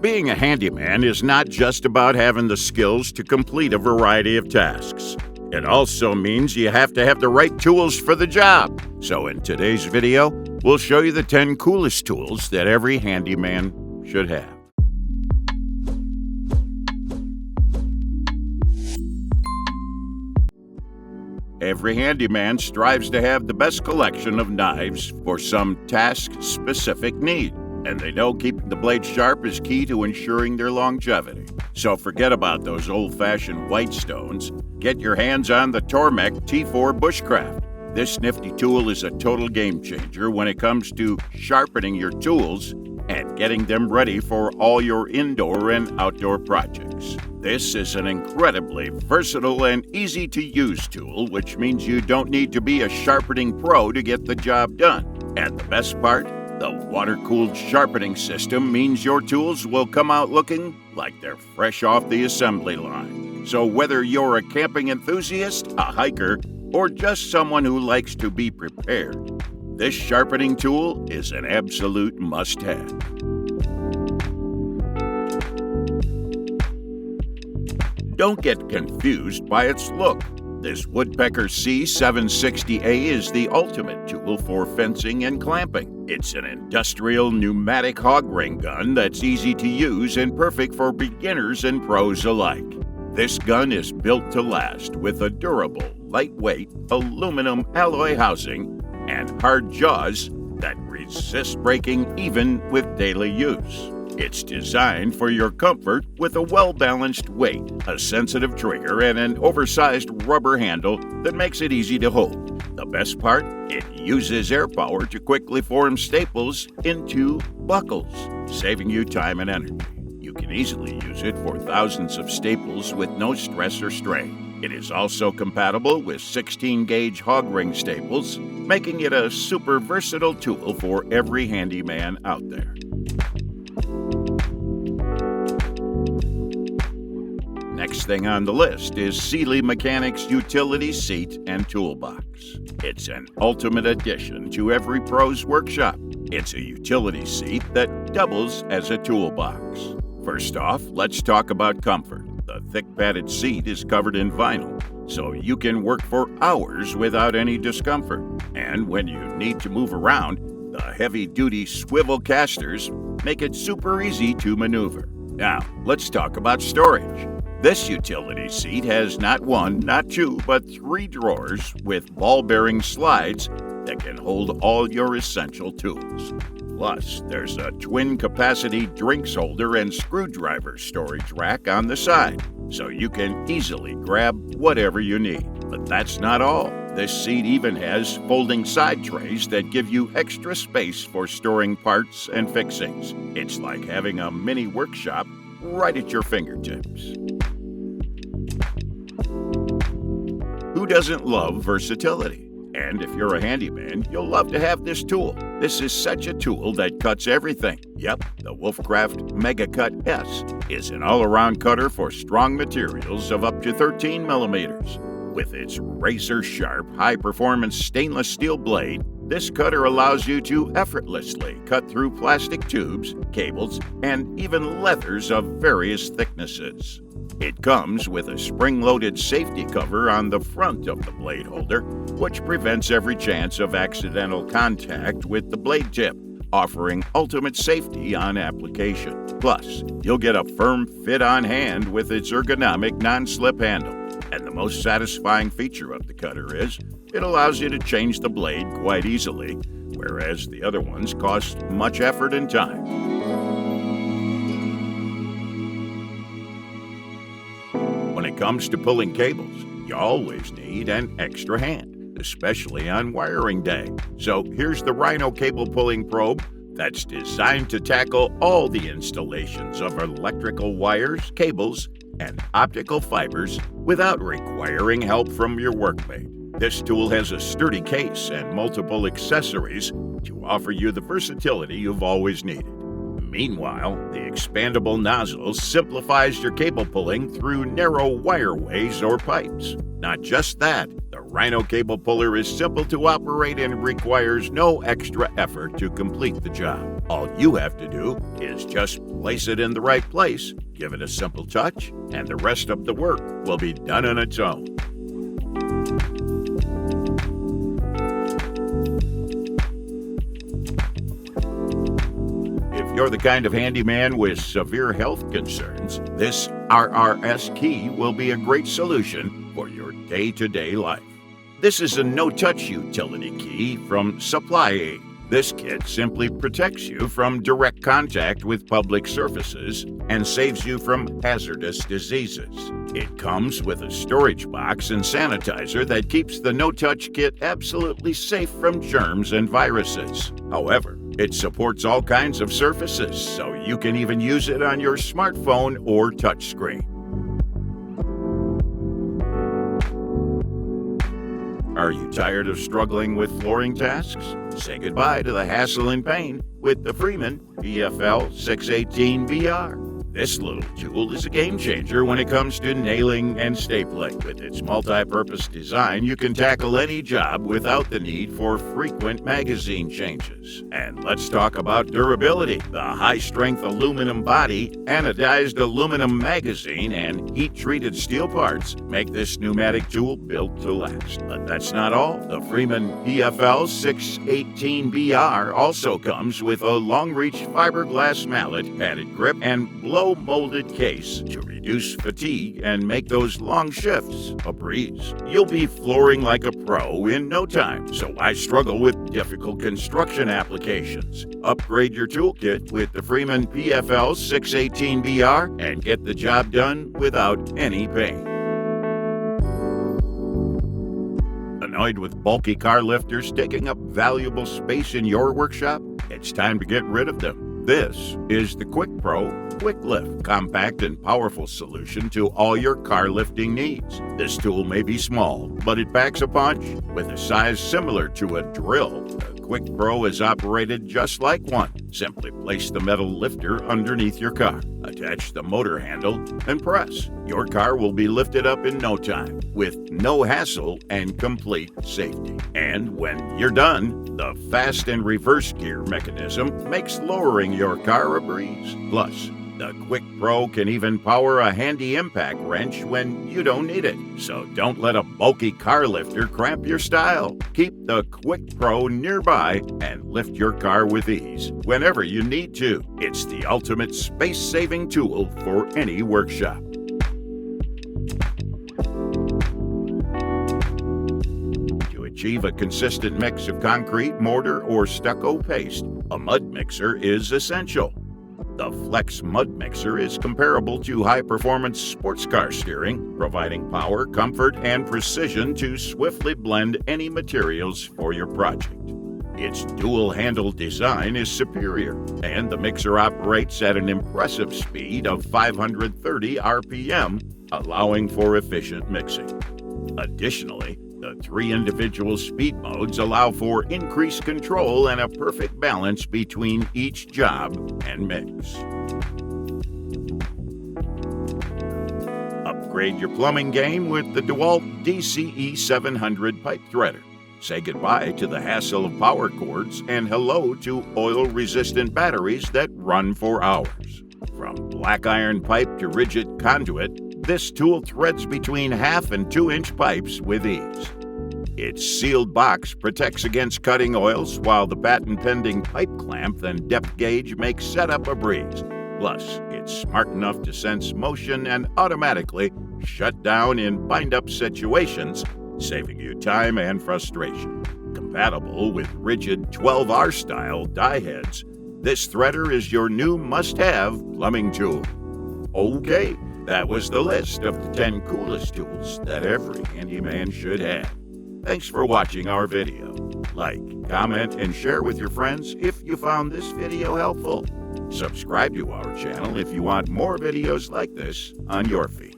Being a handyman is not just about having the skills to complete a variety of tasks. It also means you have to have the right tools for the job. So in today's video, we'll show you the 10 coolest tools that every handyman should have. Every handyman strives to have the best collection of knives for some task-specific need, and they know keeping the blade sharp is key to ensuring their longevity. So forget about those old-fashioned white stones. Get your hands on the Tormek T4 Bushcraft. This nifty tool is a total game changer when it comes to sharpening your tools and getting them ready for all your indoor and outdoor projects. This is an incredibly versatile and easy-to-use tool, which means you don't need to be a sharpening pro to get the job done. And the best part? The water-cooled sharpening system means your tools will come out looking like they're fresh off the assembly line. So whether you're a camping enthusiast, a hiker, or just someone who likes to be prepared, this sharpening tool is an absolute must-have. Don't get confused by its look. This Woodpecker C760A is the ultimate tool for fencing and clamping. It's an industrial pneumatic hog ring gun that's easy to use and perfect for beginners and pros alike. This gun is built to last with a durable, lightweight aluminum alloy housing and hard jaws that resist breaking even with daily use. It's designed for your comfort with a well-balanced weight, a sensitive trigger, and an oversized rubber handle that makes it easy to hold. The best part? It uses air power to quickly form staples into buckles, saving you time and energy. You can easily use it for thousands of staples with no stress or strain. It is also compatible with 16-gauge hog ring staples, making it a super versatile tool for every handyman out there. Next thing on the list is Sealey Mechanics Utility Seat and Toolbox. It's an ultimate addition to every pro's workshop. It's a utility seat that doubles as a toolbox. First off, let's talk about comfort. The thick padded seat is covered in vinyl, so you can work for hours without any discomfort. And when you need to move around, the heavy-duty swivel casters make it super easy to maneuver. Now, let's talk about storage. This utility seat has not one, not two, but 3 drawers with ball-bearing slides that can hold all your essential tools. Plus, there's a twin-capacity drinks holder and screwdriver storage rack on the side, so you can easily grab whatever you need. But that's not all. This seat even has folding side trays that give you extra space for storing parts and fixings. It's like having a mini workshop right at your fingertips. Who doesn't love versatility? And if you're a handyman, you'll love to have this tool. This is such a tool that cuts everything. Yep, the Wolfcraft Megacut S is an all-around cutter for strong materials of up to 13 millimeters. With its razor-sharp, high-performance stainless steel blade, this cutter allows you to effortlessly cut through plastic tubes, cables, and even leathers of various thicknesses. It comes with a spring-loaded safety cover on the front of the blade holder, which prevents every chance of accidental contact with the blade tip, offering ultimate safety on application. Plus, you'll get a firm fit on hand with its ergonomic non-slip handle. And the most satisfying feature of the cutter is it allows you to change the blade quite easily, whereas the other ones cost much effort and time. When it comes to pulling cables, you always need an extra hand, especially on wiring day. So here's the Rhino cable pulling probe that's designed to tackle all the installations of electrical wires, cables, and optical fibers without requiring help from your workmate. This tool has a sturdy case and multiple accessories to offer you the versatility you've always needed. Meanwhile, the expandable nozzle simplifies your cable pulling through narrow wireways or pipes. Not just that, the Rhino cable puller is simple to operate and requires no extra effort to complete the job. All you have to do is just place it in the right place, give it a simple touch, and the rest of the work will be done on its own. If you're the kind of handyman with severe health concerns, this RRS Key will be a great solution for your day-to-day life. This is a no-touch utility key from Supply Aid. This kit simply protects you from direct contact with public surfaces and saves you from hazardous diseases. It comes with a storage box and sanitizer that keeps the no-touch kit absolutely safe from germs and viruses. However, it supports all kinds of surfaces, so you can even use it on your smartphone or touchscreen. Are you tired of struggling with flooring tasks? Say goodbye to the hassle and pain with the Freeman FL618BR. This little tool is a game changer when it comes to nailing and stapling. With its multi-purpose design, you can tackle any job without the need for frequent magazine changes. And let's talk about durability. The high-strength aluminum body, anodized aluminum magazine, and heat-treated steel parts make this pneumatic tool built to last. But that's not all. The Freeman FL618BR also comes with a long-reach fiberglass mallet, padded grip, and blow-molded case to reduce fatigue and make those long shifts a breeze. You'll be flooring like a pro in no time, so why struggle with difficult construction applications? Upgrade your toolkit with the Freeman FL618BR and get the job done without any pain. Annoyed with bulky car lifters taking up valuable space in your workshop? It's time to get rid of them. This is the Quick Pro Quick Lift, compact and powerful solution to all your car lifting needs. This tool may be small, but it packs a punch. With a size similar to a drill, the Quick Pro is operated just like one. Simply place the metal lifter underneath your car, attach the motor handle, and press. Your car will be lifted up in no time, with no hassle and complete safety. And when you're done, the fast and reverse gear mechanism makes lowering your car a breeze. Plus, the Quick Pro can even power a handy impact wrench when you don't need it. So don't let a bulky car lifter cramp your style. Keep the Quick Pro nearby and lift your car with ease whenever you need to. It's the ultimate space-saving tool for any workshop. To achieve a consistent mix of concrete, mortar, or stucco paste, a mud mixer is essential. The Flex Mud Mixer is comparable to high-performance sports car steering, providing power, comfort, and precision to swiftly blend any materials for your project. Its dual-handle design is superior, and the mixer operates at an impressive speed of 530 RPM, allowing for efficient mixing. Additionally, the 3 individual speed modes allow for increased control and a perfect balance between each job and mix. Upgrade your plumbing game with the DEWALT DCE 700 pipe threader. Say goodbye to the hassle of power cords and hello to oil-resistant batteries that run for hours. From black iron pipe to rigid conduit, this tool threads between 1/2 and 2-inch pipes with ease. Its sealed box protects against cutting oils, while the patent-pending pipe clamp and depth gauge make setup a breeze. Plus, it's smart enough to sense motion and automatically shut down in bind-up situations, saving you time and frustration. Compatible with rigid 12R style die heads, this threader is your new must-have plumbing tool. Okay, that was the list of the 10 coolest tools that every handyman should have. Thanks for watching our video. Like, comment, and share with your friends if you found this video helpful. Subscribe to our channel if you want more videos like this on your feed.